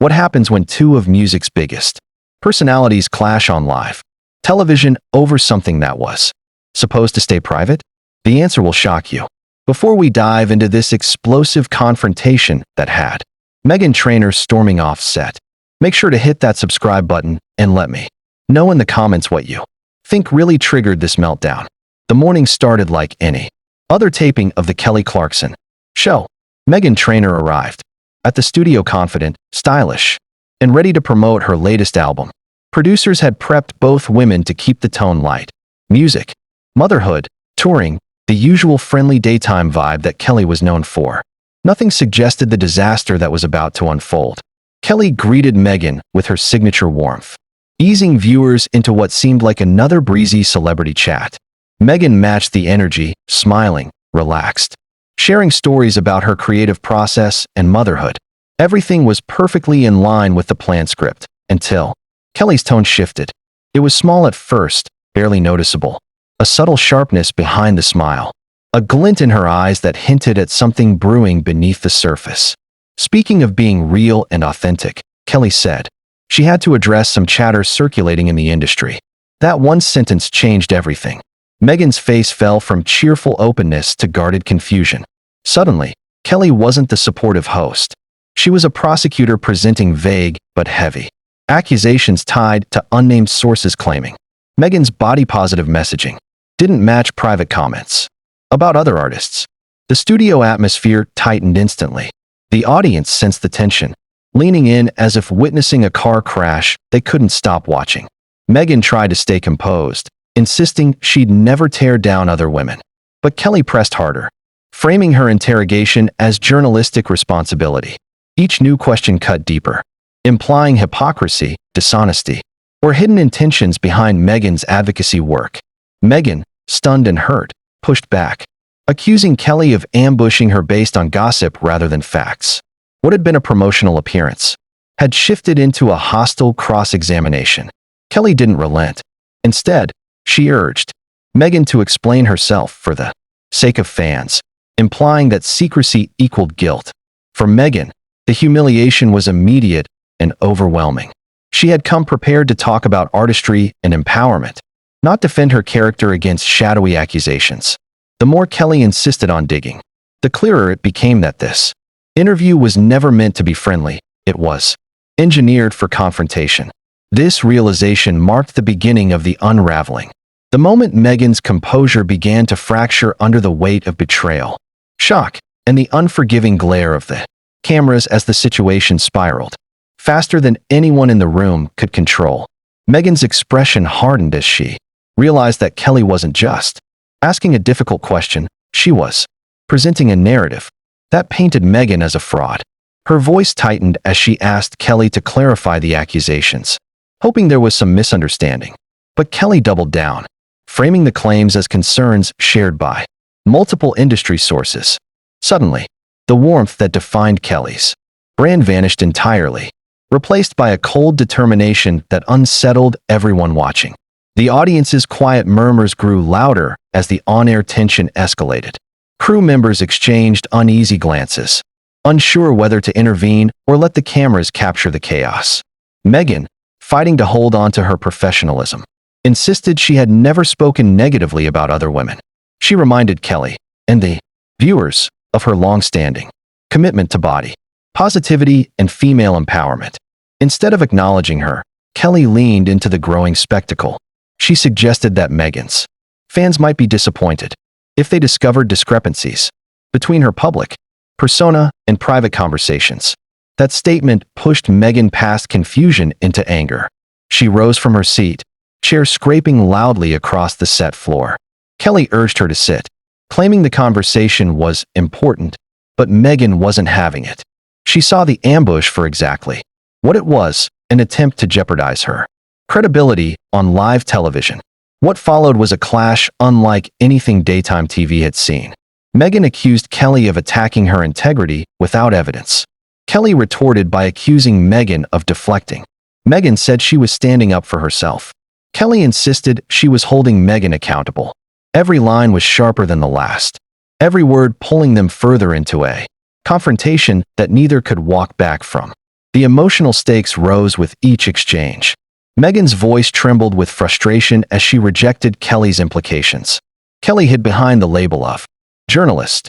What happens when two of music's biggest personalities clash on live television over something that was supposed to stay private? The answer will shock you. Before we dive into this explosive confrontation that had Meghan Trainor storming off set, make sure to hit that subscribe button and let me know in the comments what you think really triggered this meltdown. The morning started like any other taping of the Kelly Clarkson Show. Meghan Trainor arrived at the studio confident, stylish, and ready to promote her latest album. Producers had prepped both women to keep the tone light. Music, motherhood, touring, the usual friendly daytime vibe that Kelly was known for. Nothing suggested the disaster that was about to unfold. Kelly greeted Meghan with her signature warmth, easing viewers into what seemed like another breezy celebrity chat. Meghan matched the energy, smiling, relaxed, sharing stories about her creative process and motherhood. Everything was perfectly in line with the planned script, until Kelly's tone shifted. It was small at first, barely noticeable. A subtle sharpness behind the smile. A glint in her eyes that hinted at something brewing beneath the surface. Speaking of being real and authentic, Kelly said, she had to address some chatter circulating in the industry. That one sentence changed everything. Meghan's face fell from cheerful openness to guarded confusion. Suddenly, Kelly wasn't the supportive host. She was a prosecutor presenting vague but heavy accusations tied to unnamed sources claiming Meghan's body-positive messaging didn't match private comments about other artists. The studio atmosphere tightened instantly. The audience sensed the tension, leaning in as if witnessing a car crash they couldn't stop watching. Meghan tried to stay composed, insisting she'd never tear down other women. But Kelly pressed harder, framing her interrogation as journalistic responsibility. Each new question cut deeper, implying hypocrisy, dishonesty, or hidden intentions behind Meghan's advocacy work. Meghan, stunned and hurt, pushed back, accusing Kelly of ambushing her based on gossip rather than facts. What had been a promotional appearance had shifted into a hostile cross-examination. Kelly didn't relent. Instead, she urged Meghan to explain herself for the sake of fans, implying that secrecy equaled guilt. For Meghan, the humiliation was immediate and overwhelming. She had come prepared to talk about artistry and empowerment, not defend her character against shadowy accusations. The more Kelly insisted on digging, the clearer it became that this interview was never meant to be friendly. It was engineered for confrontation. This realization marked the beginning of the unraveling. The moment Meghan's composure began to fracture under the weight of betrayal, shock, and the unforgiving glare of the cameras as the situation spiraled, faster than anyone in the room could control. Meghan's expression hardened as she realized that Kelly wasn't just asking a difficult question, she was presenting a narrative that painted Meghan as a fraud. Her voice tightened as she asked Kelly to clarify the accusations, hoping there was some misunderstanding. But Kelly doubled down, framing the claims as concerns shared by multiple industry sources. Suddenly, the warmth that defined Kelly's brand vanished entirely, replaced by a cold determination that unsettled everyone watching. The audience's quiet murmurs grew louder as the on-air tension escalated. Crew members exchanged uneasy glances, unsure whether to intervene or let the cameras capture the chaos. Meghan, fighting to hold on to her professionalism, insisted she had never spoken negatively about other women. She reminded Kelly and the viewers of her long-standing commitment to body positivity and female empowerment. Instead of acknowledging her, Kelly leaned into the growing spectacle. She suggested that Meghan's fans might be disappointed if they discovered discrepancies between her public persona and private conversations. That statement pushed Meghan past confusion into anger. She rose from her seat, chair scraping loudly across the set floor. Kelly urged her to sit, claiming the conversation was important, but Meghan wasn't having it. She saw the ambush for exactly what it was, an attempt to jeopardize her credibility on live television. What followed was a clash unlike anything daytime TV had seen. Meghan accused Kelly of attacking her integrity without evidence. Kelly retorted by accusing Meghan of deflecting. Meghan said she was standing up for herself. Kelly insisted she was holding Meghan accountable. Every line was sharper than the last, every word pulling them further into a confrontation that neither could walk back from. The emotional stakes rose with each exchange. Meghan's voice trembled with frustration as she rejected Kelly's implications. Kelly hid behind the label of journalist,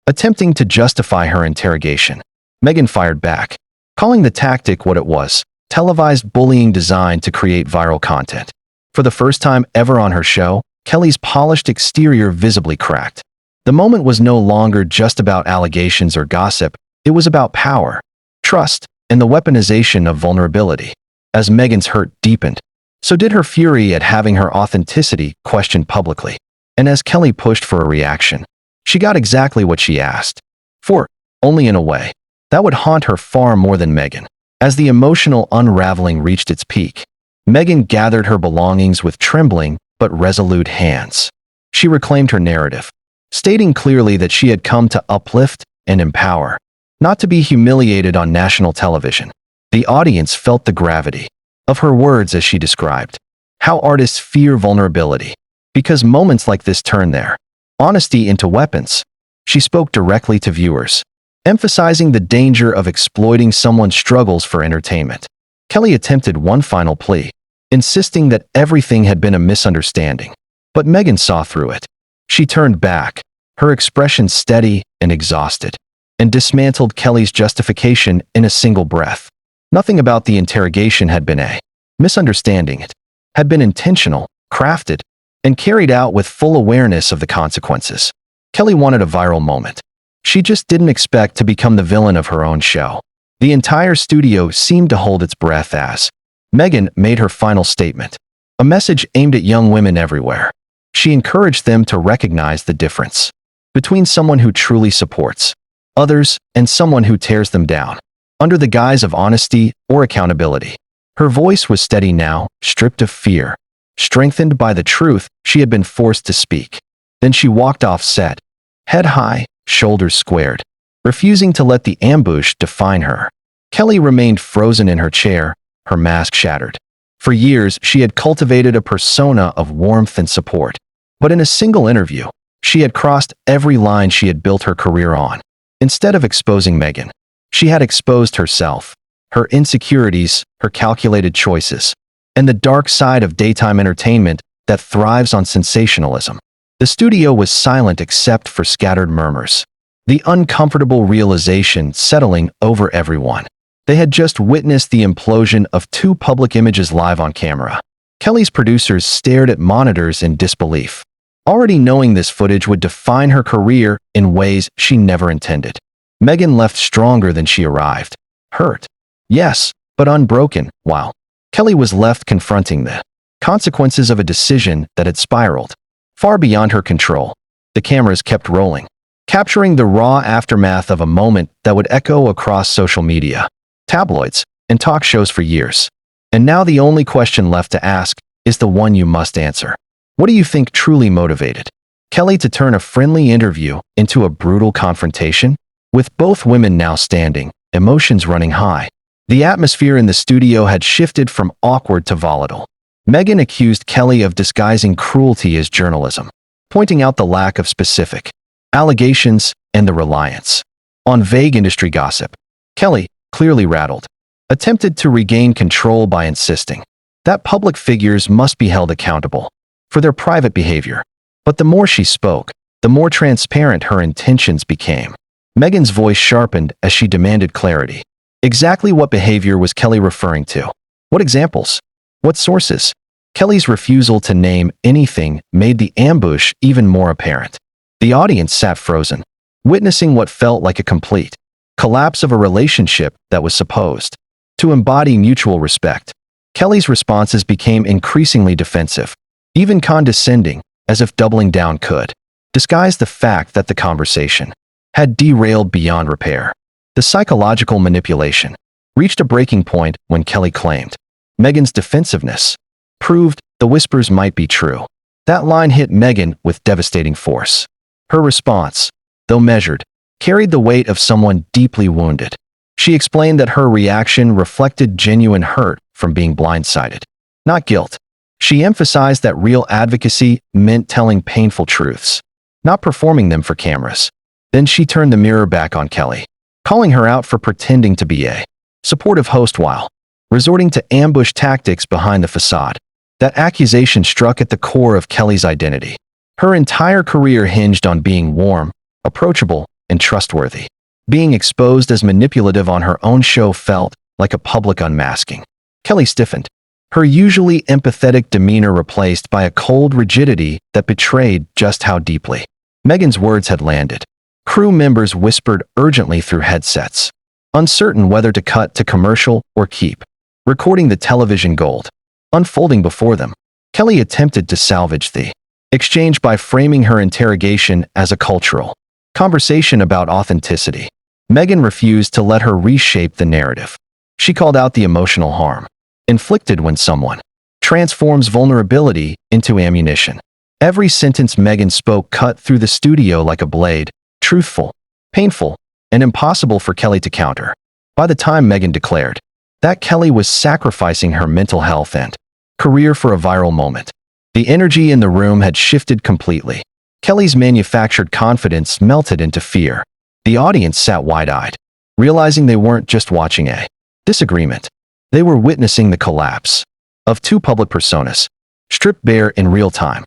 attempting to justify her interrogation. Meghan fired back, calling the tactic what it was: televised bullying designed to create viral content. For the first time ever on her show, Kelly's polished exterior visibly cracked. The moment was no longer just about allegations or gossip, it was about power, trust, and the weaponization of vulnerability. As Meghan's hurt deepened, so did her fury at having her authenticity questioned publicly. And as Kelly pushed for a reaction, she got exactly what she asked for, only in a way that would haunt her far more than Meghan. As the emotional unraveling reached its peak, Meghan gathered her belongings with trembling but resolute hands. She reclaimed her narrative, stating clearly that she had come to uplift and empower, not to be humiliated on national television. The audience felt the gravity of her words as she described how artists fear vulnerability, because moments like this turn their honesty into weapons. She spoke directly to viewers, emphasizing the danger of exploiting someone's struggles for entertainment. Kelly attempted one final plea, insisting that everything had been a misunderstanding. But Meghan saw through it. She turned back, her expression steady and exhausted, and dismantled Kelly's justification in a single breath. Nothing about the interrogation had been a misunderstanding. It had been intentional, crafted, and carried out with full awareness of the consequences. Kelly wanted a viral moment. She just didn't expect to become the villain of her own show. The entire studio seemed to hold its breath as Meghan made her final statement, a message aimed at young women everywhere. She encouraged them to recognize the difference between someone who truly supports others and someone who tears them down, under the guise of honesty or accountability. Her voice was steady now, stripped of fear, strengthened by the truth she had been forced to speak. Then she walked off set, head high, shoulders squared, refusing to let the ambush define her. Kelly remained frozen in her chair, her mask shattered. For years, she had cultivated a persona of warmth and support. But in a single interview, she had crossed every line she had built her career on. Instead of exposing Meghan, she had exposed herself, her insecurities, her calculated choices, and the dark side of daytime entertainment that thrives on sensationalism. The studio was silent except for scattered murmurs, the uncomfortable realization settling over everyone. They had just witnessed the implosion of two public images live on camera. Kelly's producers stared at monitors in disbelief, already knowing this footage would define her career in ways she never intended. Meghan left stronger than she arrived. Hurt, yes, but unbroken, while Kelly was left confronting the consequences of a decision that had spiraled far beyond her control. The cameras kept rolling, capturing the raw aftermath of a moment that would echo across social media, tabloids, and talk shows for years. And now the only question left to ask is the one you must answer. What do you think truly motivated Kelly to turn a friendly interview into a brutal confrontation? With both women now standing, emotions running high, the atmosphere in the studio had shifted from awkward to volatile. Meghan accused Kelly of disguising cruelty as journalism, pointing out the lack of specific allegations and the reliance on vague industry gossip. Kelly, clearly rattled, attempted to regain control by insisting that public figures must be held accountable for their private behavior. But the more she spoke, the more transparent her intentions became. Meghan's voice sharpened as she demanded clarity. Exactly what behavior was Kelly referring to? What examples? What sources? Kelly's refusal to name anything made the ambush even more apparent. The audience sat frozen, witnessing what felt like a complete collapse of a relationship that was supposed to embody mutual respect. Kelly's responses became increasingly defensive, even condescending, as if doubling down could disguise the fact that the conversation had derailed beyond repair. The psychological manipulation reached a breaking point when Kelly claimed Meghan's defensiveness proved the whispers might be true. That line hit Meghan with devastating force. Her response, though measured, carried the weight of someone deeply wounded. She explained that her reaction reflected genuine hurt from being blindsided, not guilt. She emphasized that real advocacy meant telling painful truths, not performing them for cameras. Then she turned the mirror back on Kelly, calling her out for pretending to be a supportive host while resorting to ambush tactics behind the facade. That accusation struck at the core of Kelly's identity. Her entire career hinged on being warm, approachable, and trustworthy. Being exposed as manipulative on her own show felt like a public unmasking. Kelly stiffened, her usually empathetic demeanor replaced by a cold rigidity that betrayed just how deeply Meghan's words had landed. Crew members whispered urgently through headsets, uncertain whether to cut to commercial or keep recording the television gold unfolding before them. Kelly attempted to salvage the exchange by framing her interrogation as a cultural conversation about authenticity. Meghan refused to let her reshape the narrative. She called out the emotional harm inflicted when someone transforms vulnerability into ammunition. Every sentence Meghan spoke cut through the studio like a blade, truthful, painful, and impossible for Kelly to counter. By the time Meghan declared that Kelly was sacrificing her mental health and career for a viral moment, the energy in the room had shifted completely. Kelly's manufactured confidence melted into fear. The audience sat wide-eyed, realizing they weren't just watching a disagreement. They were witnessing the collapse of two public personas, stripped bare in real time.